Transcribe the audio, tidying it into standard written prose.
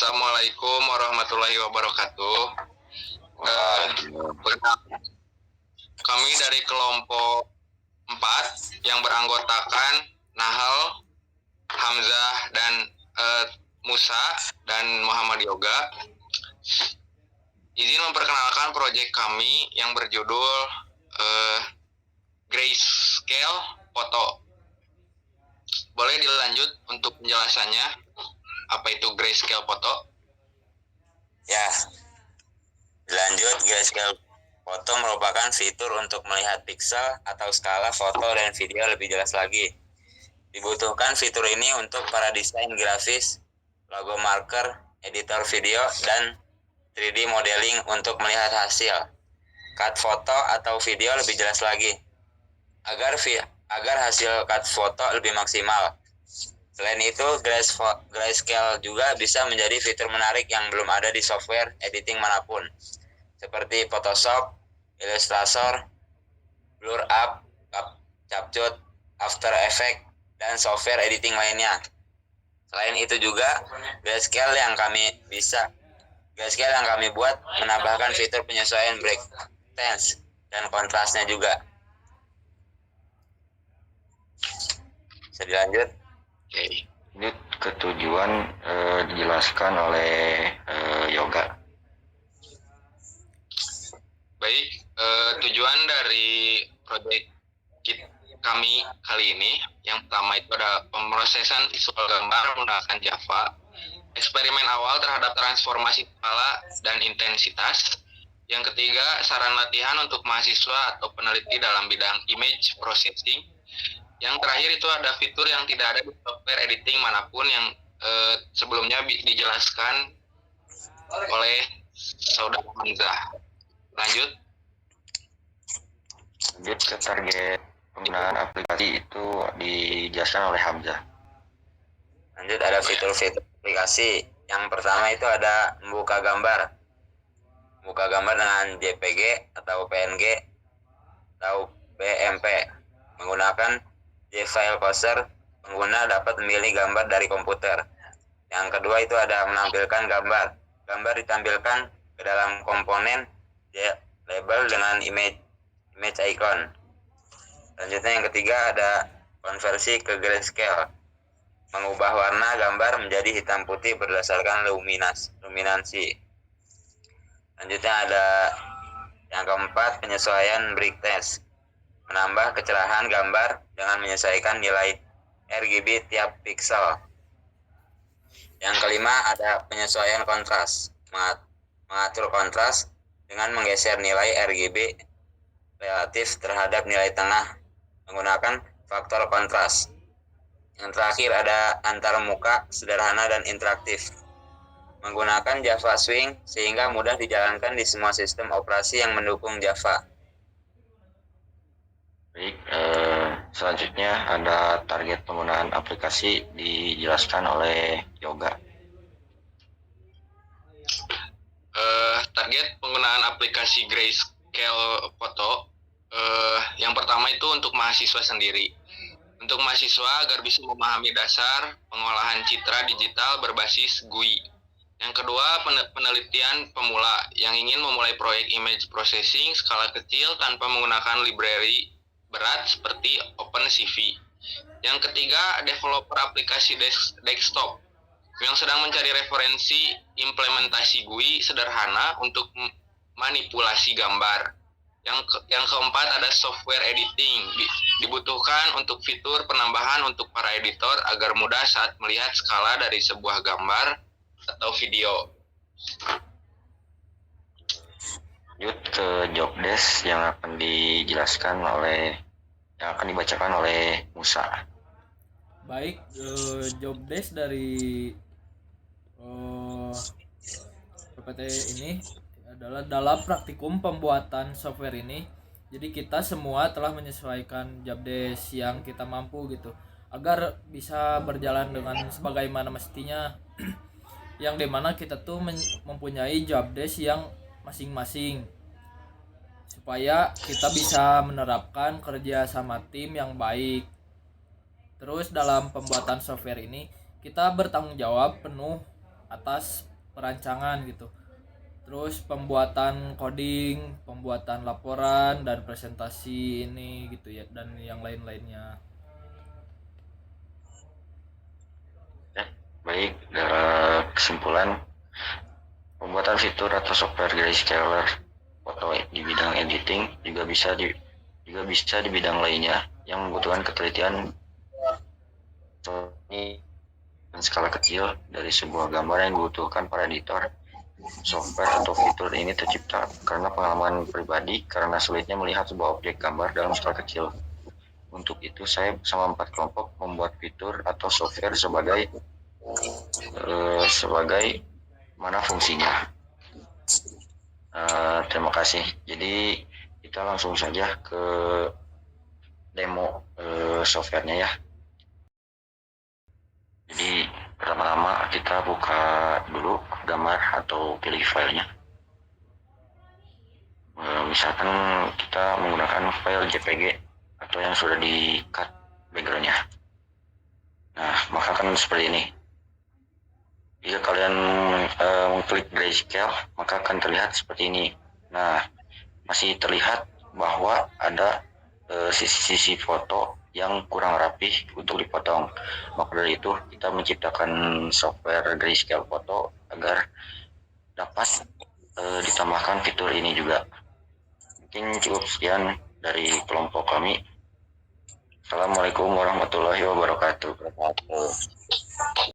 Assalamualaikum warahmatullahi wabarakatuh. Kami dari kelompok 4 yang beranggotakan Nahal, Hamzah, dan Musa dan Muhammad Yoga. Izin memperkenalkan proyek kami yang berjudul Grayscale Foto. Boleh dilanjut untuk penjelasannya, apa itu Grayscale Foto? Ya, dilanjut. Grayscale foto merupakan fitur untuk melihat piksel atau skala foto dan video lebih jelas lagi. Dibutuhkan fitur ini untuk para desain grafis, logo marker, editor video, dan 3D modeling untuk melihat hasil cut foto atau video lebih jelas lagi, agar hasil cut foto lebih maksimal. Selain itu, Grayscale juga bisa menjadi fitur menarik yang belum ada di software editing manapun, seperti Photoshop, Illustrator, Blur Up, CapCut, After Effects, dan software editing lainnya. Selain itu juga, Grayscale yang kami buat menambahkan fitur penyesuaian brightness dan kontrasnya juga. Bisa dilanjut? Oke. Ini ketujuan dijelaskan oleh Yoga. Baik, tujuan dari proyek kami kali ini, yang pertama itu ada pemrosesan visual gambar menggunakan Java, eksperimen awal terhadap transformasi skala dan intensitas. Yang ketiga, saran latihan untuk mahasiswa atau peneliti dalam bidang image processing. Yang terakhir itu ada fitur yang tidak ada di software editing manapun yang sebelumnya dijelaskan oleh saudara Hamzah. Lanjut ke target penggunaan aplikasi itu dijelaskan oleh Hamzah. Lanjut, ada fitur-fitur aplikasi. Yang pertama itu ada membuka gambar dengan JPG atau PNG atau BMP. Menggunakan JFile Browser, pengguna dapat memilih gambar dari komputer. Yang kedua itu ada menampilkan gambar. Gambar ditampilkan ke dalam komponen label dengan image icon. Selanjutnya yang ketiga ada konversi ke grayscale. Mengubah warna gambar menjadi hitam putih berdasarkan luminansi. Selanjutnya ada yang keempat, penyesuaian brightness. Menambah kecerahan gambar dengan menyesuaikan nilai RGB tiap pixel. Yang kelima ada penyesuaian kontras. Mengatur kontras dengan menggeser nilai RGB relatif terhadap nilai tengah menggunakan faktor kontras. Yang terakhir ada antar muka, sederhana dan interaktif. Menggunakan Java Swing sehingga mudah dijalankan di semua sistem operasi yang mendukung Java. Baik, selanjutnya ada target penggunaan aplikasi dijelaskan oleh Yoga. Target penggunaan aplikasi Grayscale Foto, yang pertama itu untuk mahasiswa sendiri. Untuk mahasiswa agar bisa memahami dasar pengolahan citra digital berbasis GUI. Yang kedua, penelitian pemula yang ingin memulai proyek image processing skala kecil tanpa menggunakan library berat seperti OpenCV. Yang ketiga, developer aplikasi desktop yang sedang mencari referensi implementasi GUI sederhana untuk manipulasi gambar. Yang keempat ada software editing, dibutuhkan untuk fitur penambahan untuk para editor agar mudah saat melihat skala dari sebuah gambar atau video. Lanjut ke job desk yang akan dibacakan oleh Musa. Baik, job desk dari PPT ini adalah dalam praktikum pembuatan software ini. Jadi kita semua telah menyesuaikan job desk yang kita mampu gitu, agar bisa berjalan dengan sebagaimana mestinya. Yang dimana kita tuh mempunyai job desk yang masing-masing, supaya kita bisa menerapkan kerja sama tim yang baik. Terus dalam pembuatan software ini kita bertanggung jawab penuh atas perancangan gitu. Terus pembuatan coding, pembuatan laporan dan presentasi ini gitu ya, dan yang lain-lainnya. Baik, kesimpulan, pembuatan fitur atau software grayscaler foto di bidang editing juga bisa di bidang lainnya yang membutuhkan ketelitian dan skala kecil dari sebuah gambar yang dibutuhkan para editor. Software atau fitur ini tercipta karena pengalaman pribadi karena sulitnya melihat sebuah objek gambar dalam skala kecil. Untuk itu saya bersama 4 kelompok membuat fitur atau software sebagai mana fungsinya. Terima kasih. Jadi kita langsung saja ke demo softwarenya ya. Jadi pertama-tama kita buka dulu gambar atau pilih filenya. Misalkan kita menggunakan file JPG atau yang sudah di cut backgroundnya. Nah, maka kan seperti ini. Jika kalian mengklik grayscale, maka akan terlihat seperti ini. Nah, masih terlihat bahwa ada sisi-sisi foto yang kurang rapih untuk dipotong. Maka dari itu kita menciptakan software grayscale foto agar dapat ditambahkan fitur ini juga. Mungkin cukup sekian dari kelompok kami. Assalamualaikum warahmatullahi wabarakatuh.